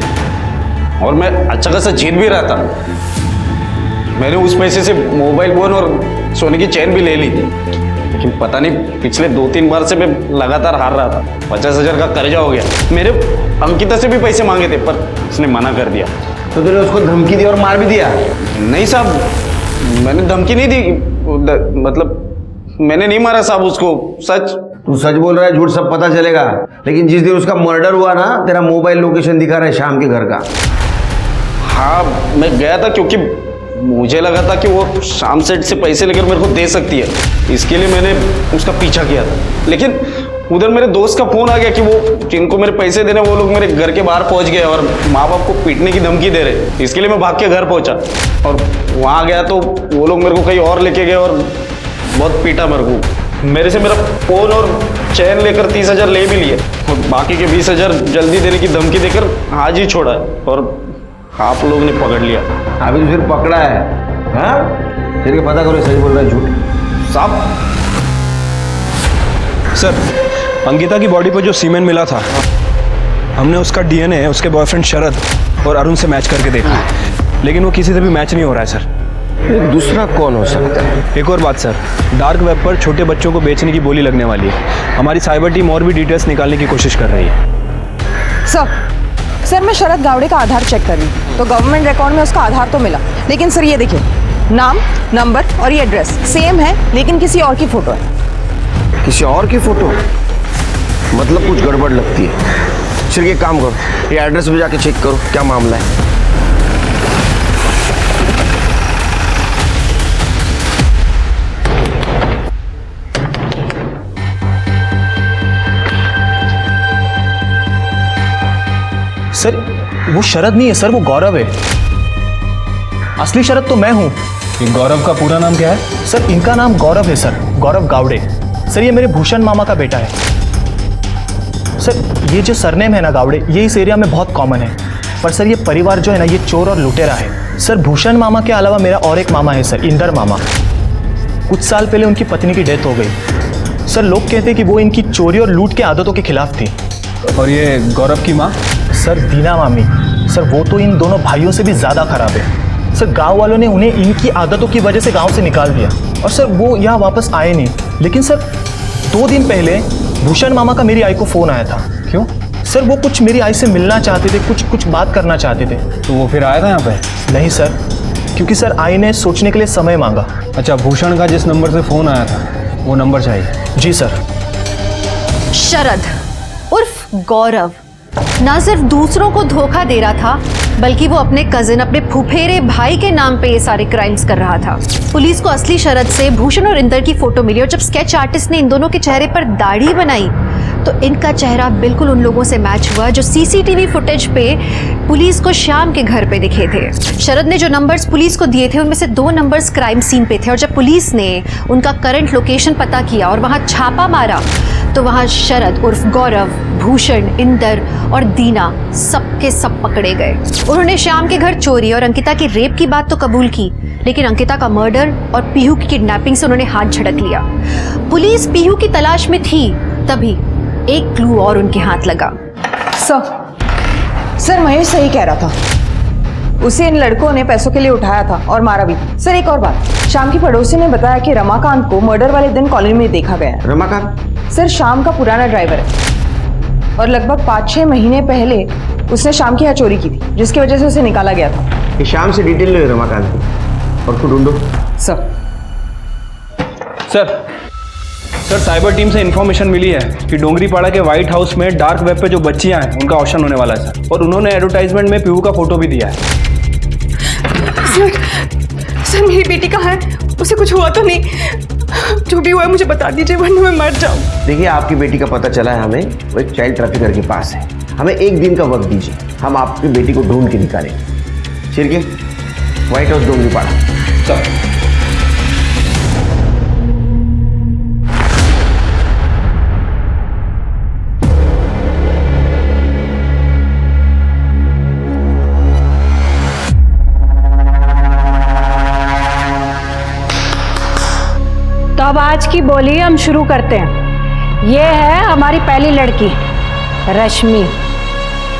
और मैं अच्छा खासा जीत भी रहा था। मैंने उस पैसे से मोबाइल फोन और सोने की चैन भी ले ली थी, लेकिन पता नहीं पिछले 2-3 बार से मैं लगातार हार रहा था। 50,000 का कर्जा हो गया। मेरे अंकिता से भी पैसे मांगे थे पर उसने मना कर दिया। तो तूने उसको धमकी दी और मार भी दिया? नहीं साहब, मैंने धमकी नहीं दी, मतलब मैंने नहीं मारा साहब उसको। सच? तू सच बोल रहा है, झूठ सब पता चलेगा। लेकिन जिस दिन उसका मर्डर हुआ ना, तेरा मोबाइल लोकेशन दिखा रहा है श्याम के घर का। हाँ मैं गया था क्योंकि मुझे लगा था कि वो शाम सेठ से पैसे लेकर मेरे को दे सकती है, इसके लिए मैंने उसका पीछा किया था। लेकिन उधर मेरे दोस्त का फोन आ गया कि वो जिनको मेरे पैसे देने वो लोग मेरे घर के बाहर पहुंच गए और माँ बाप को पीटने की धमकी दे रहे। इसके लिए मैं भाग के घर पहुंचा और वहाँ गया तो वो लोग मेरे को कहीं और लेके गए और बहुत पीटा मेरे को। मेरे से मेरा फोन और चैन लेकर 30,000 ले भी लिए और बाकी के 20,000 जल्दी देने की धमकी देकर आज ही छोड़ा है और आप लोगों ने पकड़ लिया। अभी तो फिर पकड़ा है? हाँ फिर पता करो सही बोल रहा है झूठ। साहब सर अंकिता की बॉडी पर जो सीमेंट मिला था, हमने उसका डीएनए उसके बॉयफ्रेंड शरद और अरुण से मैच करके देखा, लेकिन वो किसी से भी मैच नहीं हो रहा है सर। दूसरा कौन हो सकता है? एक और बात सर, डार्क वेब पर छोटे बच्चों को बेचने की बोली लगने वाली है। हमारी साइबर टीम और भी डिटेल्स निकालने की कोशिश कर रही है। सर मैं शरद गावड़े का आधार चेक कर रही हूँ तो गवर्नमेंट रिकॉर्ड में उसका आधार तो मिला, लेकिन सर ये देखिए नाम, नंबर और ये एड्रेस सेम है, लेकिन किसी और की फोटो है। किसी और की फोटो? मतलब कुछ गड़बड़ लगती है। चलिए एक काम करो, ये एड्रेस पे जाके चेक करो क्या मामला है। सर वो शरद नहीं है सर, वो गौरव है। असली शरद तो मैं हूँ। गौरव का पूरा नाम क्या है? सर इनका नाम गौरव है सर, गौरव गावड़े। सर ये मेरे भूषण मामा का बेटा है। सर ये जो सरनेम है ना गावड़े, ये इस एरिया में बहुत कॉमन है, पर सर ये परिवार जो है ना ये चोर और लुटेरा है। सर भूषण मामा के अलावा मेरा और एक मामा है सर, इंदर मामा। कुछ साल पहले उनकी पत्नी की डेथ हो गई। सर लोग कहते हैं कि वो इनकी चोरी और लूट के आदतों के खिलाफ थी। और ये गौरव की माँ? सर दीना मामी। सर वो तो इन दोनों भाइयों से भी ज़्यादा खराब है। सर गांव वालों ने उन्हें इनकी आदतों की वजह से गांव से निकाल दिया और सर वो यहाँ वापस आए नहीं। लेकिन सर 2 दिन पहले भूषण मामा का मेरी आई को फ़ोन आया था। क्यों? सर वो कुछ मेरी आई से मिलना चाहते थे, कुछ बात करना चाहते थे। तो वो फिर आया था यहाँ पे? नहीं सर, क्योंकि सर आई ने सोचने के लिए समय मांगा। अच्छा, भूषण का जिस नंबर से फ़ोन आया था वो नंबर चाहिए। जी सर। शरद उर्फ गौरव ना सिर्फ दूसरों को धोखा दे रहा था, बल्कि वो अपने कजिन, अपने फुफेरे भाई के नाम पे ये सारे क्राइम्स कर रहा था। पुलिस को असली शरद से भूषण और इंदर की फोटो मिली और जब स्केच आर्टिस्ट ने इन दोनों के चेहरे पर दाढ़ी बनाई तो इनका चेहरा बिल्कुल उन लोगों से मैच हुआ जो सीसीटीवी फुटेज पे पुलिस को श्याम के घर पे दिखे थे। शरद ने जो नंबर्स पुलिस को दिए थे उनमें से 2 नंबर्स क्राइम सीन पे थे और जब पुलिस ने उनका करंट लोकेशन पता किया और वहां छापा मारा तो वहां शरद उर्फ गौरव, भूषण, इंदर और दीना सबके सब पकड़े गए। उन्होंने श्याम के घर चोरी और अंकिता की रेप की बात तो कबूल की, लेकिन अंकिता का मर्डर और पीहू की किडनैपिंग से उन्होंने हाथ झटक लिया। पुलिस पीहू की तलाश में थी, तभी एक क्लू और उनके हाथ लगा। सर महेश सही कह रहा था, उसे इन लड़कों ने पैसों के लिए उठाया था और मारा भी। सर एक और बात, शाम की पड़ोसी ने बताया कि रमाकांत को मर्डर वाले दिन कॉलोनी में देखा गया है। रमाकांत सर शाम का पुराना ड्राइवर है और लगभग 5-6 महीने पहले उसने शाम की यहाँ चोरी की थी, जिसकी वजह से उसे निकाला गया था। ये शाम से डिटेल लो रमाकांत की और उसको ढूंढो। सर साइबर टीम से इन्फॉर्मेशन मिली है कि डोंगरीपाड़ा के व्हाइट हाउस में डार्क वेब पे जो बच्चियां हैं उनका ऑप्शन होने वाला है सर, और उन्होंने एडवर्टाइजमेंट में पीहू का फोटो भी दिया है। सर मेरी बेटी कहाँ है? उसे कुछ हुआ तो नहीं? जो भी हुआ है मुझे बता दीजिए वरना मैं मर जाऊँ। देखिए, आपकी बेटी का पता चला है हमें, वो एक चाइल्ड ट्रैफिकर के पास है। हमें 1 दिन का वक्त दीजिए, हम आपकी बेटी को ढूंढ के निकालेंगे। Shirke, white house Dongripada. Sir तो अब आज की बोली हम शुरू करते हैं। ये है हमारी पहली लड़की रश्मि।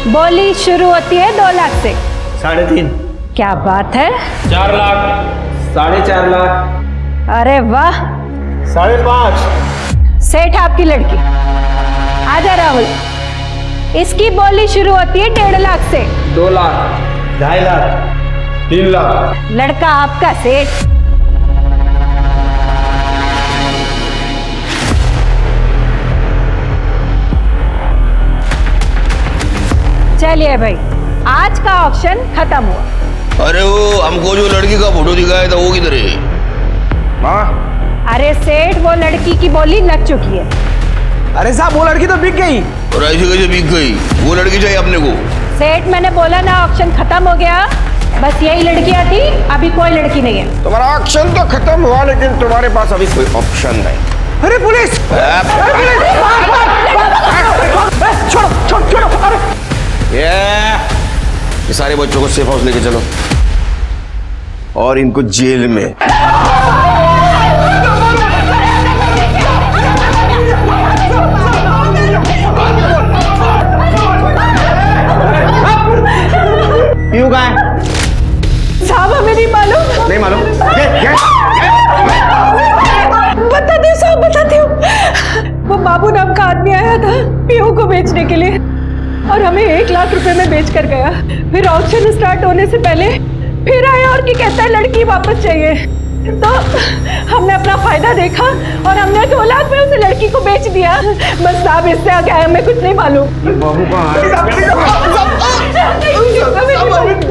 बोली शुरू होती है 2 लाख से। 3.5। क्या बात है? 4 लाख, 4.5 लाख। अरे वाह। 5.5। सेठ आपकी लड़की। आजा राहुल। इसकी बोली शुरू होती है 1.5 लाख से। 2 लाख, 2.5 लाख। 3 लाख। लड़का आपका सेठ। चलिए भाई, आज का ऑप्शन खत्म हुआ। अरे वो हमको जो लड़की का फोटो दिखाया था वो किधर है? हाँ? अरे सेठ, वो लड़की की बोली लग चुकी है। अरे साहब वो लड़की तो बिक गई। और ऐसे कैसे बिक गई? वो लड़की चाहिए अपने को। सेठ मैंने बोला ना, ऑप्शन खत्म हो गया। बस यही लड़कियां थी, अभी कोई लड़की नहीं है। तुम्हारा ऑप्शन तो खत्म हुआ, लेकिन तुम्हारे पास अभी कोई ऑप्शन नहीं। अरे पुलिस! छोड़ो! अरे ये सारे बच्चों को सेफ हाउस लेके चलो और इनको जेल में। क्यों कहाँ है? साहब हमें नहीं मालूम। नहीं मालूम? बताती हूँ साहब, बताती हूँ। वो बाबू नाम का आदमी आया था पीहू को बेचने के लिए और हमें 1 लाख रुपए में बेच कर गया। फिर ऑक्शन स्टार्ट होने से पहले फिर आया और की कहता है लड़की वापस चाहिए। तो हमने अपना फायदा देखा और हमने 2 लाख में उस लड़की को बेच दिया। बस साहब इससे आगे हमें कुछ नहीं मालूम। बाबू कहाँ है?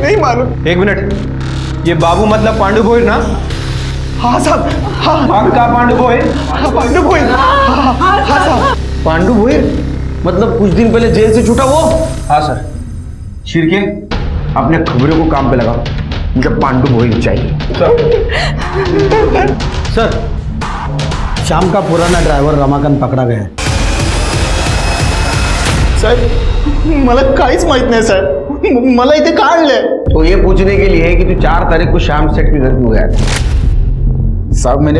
नहीं मालूम। 1 मिनट, ये बाबू मतलब पांडु भोईर ना? हाँ साहब, हाँ। पक्का पांडु भोईर? हाँ पांडु भोईर। हाँ साहब। पांडु भोईर मतलब कुछ दिन पहले जेल से छूटा वो? हाँ सर। शिरके, अपने खबरों को काम पे लगाओ, मुझे पांडु भोईर चाहिए। सर, शाम का पुराना ड्रायव्हर रमाकांत पकडा गया है। साहेब मला काहीच माहित नाही साहेब, मला इथे का आणलंय? तो ये पूछने के लिए कि तू 4 तारीख को शाम सेठ के घर क्यों गया था? साहब मैंने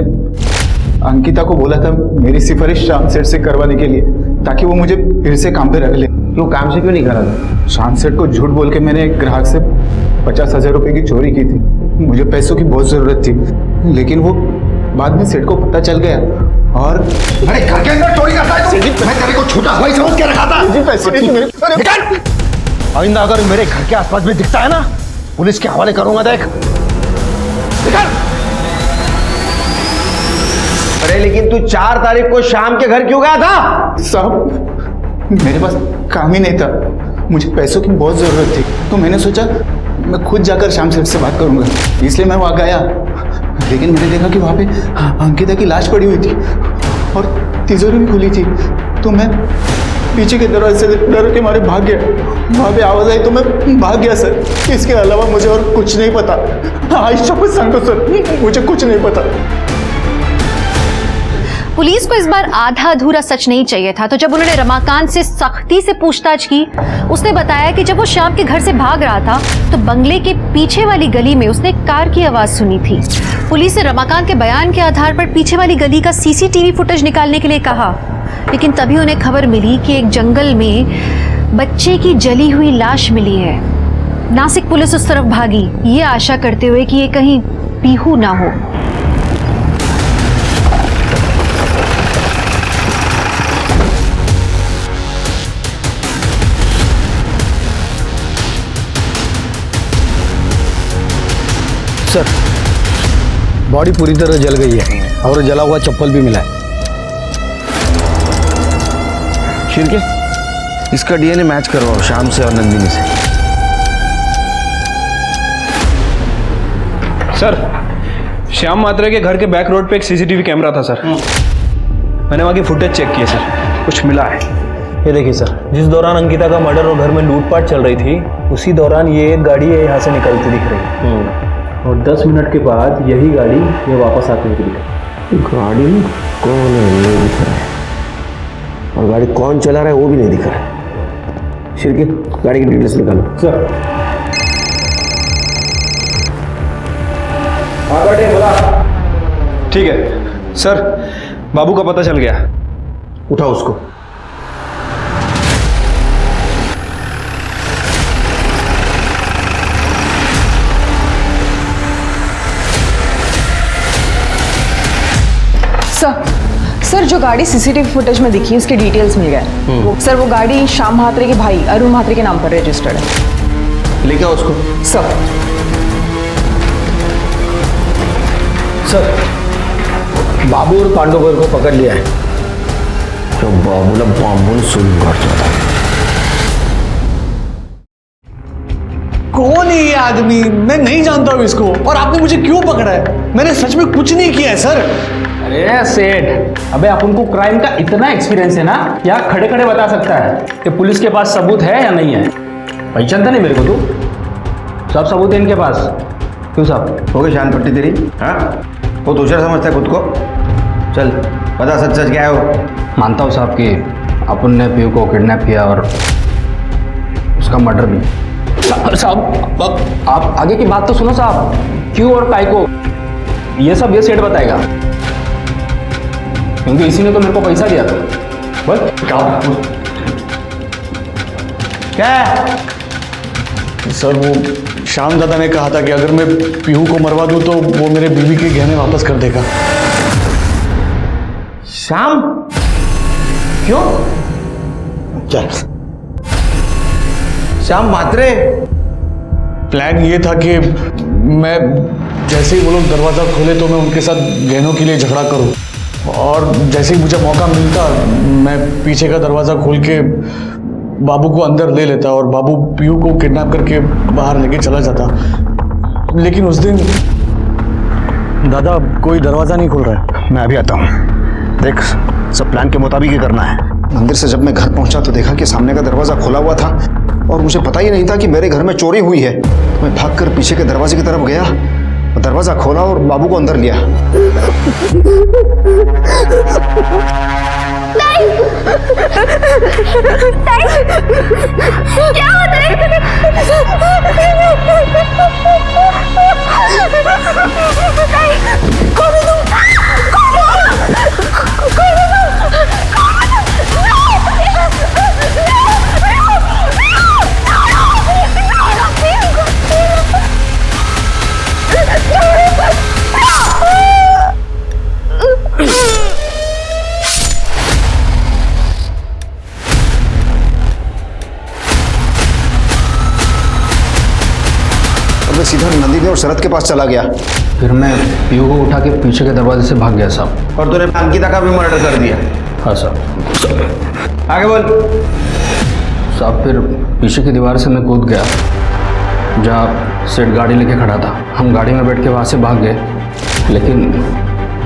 अंकिता को बोला था मेरी सिफारिश शाम सेठ से करवाने के लिए, ताकि वो मुझे फिर से काम पे रख ले। क्यों काम से क्यों नहीं करा था? शाम सेठ को झूठ बोल के मैंने एक ग्राहक से 50,000 रुपए की चोरी की थी। मुझे पैसों की बहुत जरूरत थी, लेकिन वो बाद में सेठ को पता चल गया और अरे घर के अंदर चोरी करता है तो? मैं तेरे को छोटा भाई समझ के रखा था। जी पैसे आइंदा अगर मेरे घर के आसपास भी दिखता है ना, पुलिस के हवाले करूंगा। देख अरे लेकिन तू 4 तारीख को शाम के घर क्यों गया था? साहब मेरे पास काम ही नहीं था, मुझे पैसों की बहुत ज़रूरत थी, तो मैंने सोचा मैं खुद जाकर श्याम सेठ से बात करूंगा, इसलिए मैं वहाँ गया। लेकिन मैंने देखा कि वहाँ पे अंकिता की लाश पड़ी हुई थी और तिजोरी भी खुली थी, तो मैं पीछे के दरवाजे से डर के मारे भाग गया। वहाँ पे आवाज़ आई तो मैं भाग गया सर। इसके अलावा मुझे और कुछ नहीं पता। आज शपथ सांगो सर, मुझे कुछ नहीं पता। पुलिस को इस बार आधा अधूरा सच नहीं चाहिए था, तो जब उन्होंने रमाकांत से सख्ती से पूछताछ की, उसने बताया कि जब वो श्याम के घर से भाग रहा था तो बंगले के पीछे वाली गली में उसने कार की आवाज सुनी थी। पुलिस ने रमाकांत के बयान के आधार पर पीछे वाली गली का सीसीटीवी फुटेज निकालने के लिए कहा, लेकिन तभी उन्हें खबर मिली कि एक जंगल में बच्चे की जली हुई लाश मिली है। नासिक पुलिस उस तरफ भागी, ये आशा करते हुए कि ये कहीं पीहू ना हो। सर बॉडी पूरी तरह जल गई है और जला हुआ चप्पल भी मिला है। शिरके, इसका डीएनए मैच करवाओ श्याम से और नंदिनी से। सर श्याम मात्रे के घर के बैक रोड पे एक सीसीटीवी कैमरा था सर, मैंने वहाँ की फुटेज चेक की है सर, कुछ मिला है। ये देखिए सर, जिस दौरान अंकिता का मर्डर और घर में लूटपाट चल रही थी, उसी दौरान ये एक गाड़ी है यहाँ से निकलती दिख रही है और 10 मिनट के बाद यही गाड़ी ये वापस आती हुई दिख रही है। गाड़ी में कौन है ये दिख रहा है, और गाड़ी कौन चला रहा है वो भी नहीं दिख रहा है। शिरके, गाड़ी की डिटेल्स निकालो। सर ठीक है सर, बाबू का पता चल गया, उठाओ उसको। सर जो गाड़ी सीसीटीवी फुटेज में दिखी उसके डिटेल्स मिल गए। सर वो गाड़ी श्याम म्हात्रे के भाई अरुण म्हात्रे के नाम पर रजिस्टर्ड है। लेके आओ उसको। सर बाबू और पांडुगर को पकड़ लिया है। तो बाबूला बांबून सुन कर कौन है ये आदमी? मैं नहीं जानता हूँ इसको, और आपने मुझे क्यों पकड़ा है? मैंने सच में कुछ नहीं किया है सर। अरे सेठ, अबे अपन को क्राइम का इतना एक्सपीरियंस है ना, क्या खड़े खड़े बता सकता है कि पुलिस के पास सबूत है या नहीं है। पहचानता नहीं मेरे को तू? सब सबूत है इनके पास। क्यों साहब, हो गई शान पट्टी तेरी? हाँ, वो दूसरा समझता है खुद को। चल बता सच सच क्या है वो। मानता हूँ साहब कि अपन ने पीयू को किडनैप किया और उसका मर्डर भी। साहब आप आगे की बात तो सुनो साहब, क्यों और काय को ये सब ये सेठ बताएगा, क्योंकि इसी ने तो मेरे को पैसा दिया था। बोल क्या सर? वो श्याम दादा ने कहा था कि अगर मैं पीहू को मरवा दूं तो वो मेरे बीवी के गहने वापस कर देगा। श्याम? क्यों? चल श्याम म्हात्रे? प्लान ये था कि मैं जैसे ही वो लोग दरवाज़ा खोले तो मैं उनके साथ गहनों के लिए झगड़ा करूं, और जैसे ही मुझे मौका मिलता मैं पीछे का दरवाज़ा खोल के बाबू को अंदर ले लेता और बाबू पीयू को किडनैप करके बाहर लेके चला जाता। लेकिन उस दिन दादा कोई दरवाज़ा नहीं खुल रहा है। मैं अभी आता हूँ। देख, सब प्लान के मुताबिक ही करना है। मंदिर से जब मैं घर पहुंचा तो देखा कि सामने का दरवाज़ा खुला हुआ था और मुझे पता ही नहीं था कि मेरे घर में चोरी हुई है। मैं भागकर पीछे के दरवाजे की तरफ गया, दरवाज़ा खोला और बाबू को अंदर लिया। क्या होता है? मैं सीधा नंदिनी और शरद के पास चला गया। फिर मैं पीयू को उठा के पीछे के दरवाजे से भाग गया साहब। और तूने अंकिता का भी मर्डर कर दिया? हाँ साहब। आगे बोल। साहब फिर पीछे की दीवार से मैं कूद गया जहाँ सेठ गाड़ी लेके खड़ा था। हम गाड़ी में बैठ के वहाँ से भाग गए, लेकिन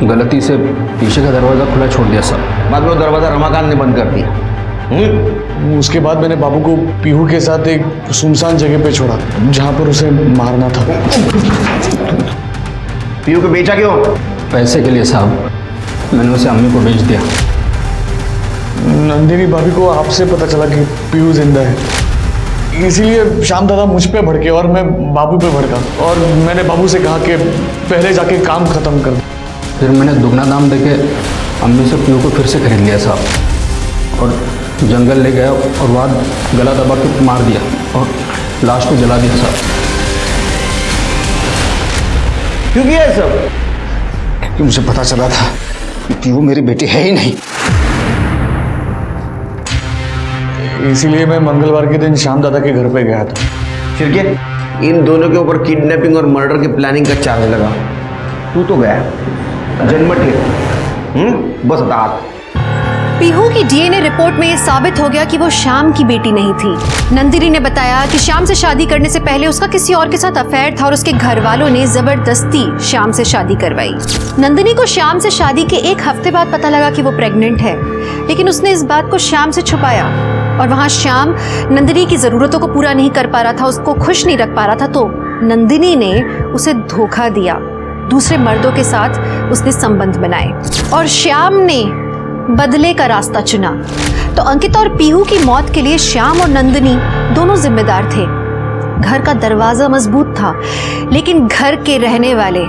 गलती से पीछे का दरवाज़ा खुला छोड़ दिया साहब। बाद में वो दरवाज़ा रमाकांत ने बंद कर दिया। उसके बाद मैंने बाबू को पीहू के साथ एक सुनसान जगह पे छोड़ा जहाँ पर उसे मारना था। पीहू को बेचा क्यों? पैसे के लिए साहब। मैंने उसे अम्मी को बेच दिया। नंदिनी भाभी को आपसे पता चला कि पीहू जिंदा है, इसीलिए श्याम दादा मुझ पे भड़के और मैं बाबू पे भड़का, और मैंने बाबू से कहा कि पहले जाके काम खत्म कर। फिर मैंने दुगना दाम देके अम्मी से पीहू को फिर से खरीद लिया साहब, और जंगल ले गया और वहाँ गला दबा के मार दिया और लाश को जला दिया साहब। क्यों किया ये सब? क्योंकि मुझे पता चला था कि पीहू मेरी बेटी है ही नहीं। इसीलिए मैं मंगलवार के दिन श्याम दादा के घर पे गया था। फिर क्या इन दोनों के ऊपर किडनैपिंग और मर्डर की प्लानिंग का चार्ज लगा? तू तो गया जन्म बस बता। पीहू की डीएनए रिपोर्ट में ये साबित हो गया कि वो श्याम की बेटी नहीं थी। नंदिनी ने बताया कि श्याम से शादी करने से पहले उसका किसी और के साथ अफेयर था और उसके घर वालों ने जबरदस्ती श्याम से शादी करवाई। नंदिनी को श्याम से शादी के एक हफ्ते बाद पता लगा कि वो प्रेग्नेंट है, लेकिन उसने इस बात को श्याम से छुपाया और वहां श्याम नंदिनी की जरूरतों को पूरा नहीं कर पा रहा था, उसको खुश नहीं रख पा रहा था, तो नंदिनी ने उसे धोखा दिया। दूसरे मर्दों के साथ उसने संबंध बनाए और श्याम ने बदले का रास्ता चुना। तो अंकिता और पीहू की मौत के लिए श्याम और नंदिनी दोनों जिम्मेदार थे। घर का दरवाजा मजबूत था, लेकिन घर के रहने वाले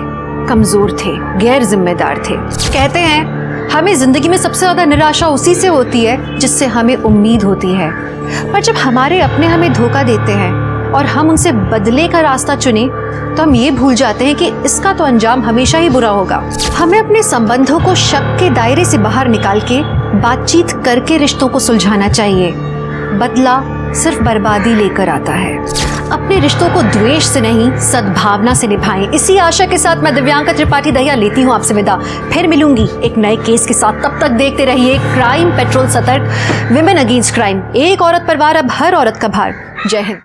कमजोर थे, गैर जिम्मेदार थे। कहते हैं हमें जिंदगी में सबसे ज्यादा निराशा उसी से होती है जिससे हमें उम्मीद होती है, पर जब हमारे अपने हमें धोखा देते हैं और हम उनसे बदले का रास्ता चुने तो हम ये भूल जाते हैं कि इसका तो अंजाम हमेशा ही बुरा होगा। हमें अपने संबंधों को शक के दायरे से बाहर निकाल के बातचीत करके रिश्तों को सुलझाना चाहिए। बदला सिर्फ बर्बादी लेकर आता है। अपने रिश्तों को द्वेष से नहीं, सद्भावना से निभाएं। इसी आशा के साथ मैं दिव्यांका त्रिपाठी दहिया लेती हूँ आपसे विदा। फिर मिलूंगी एक नए केस के साथ। तब तक देखते रहिए क्राइम पेट्रोल सतर्क, विमेन अगेंस्ट क्राइम। एक औरत पर वार, अब हर औरत का भार। जय हिंद।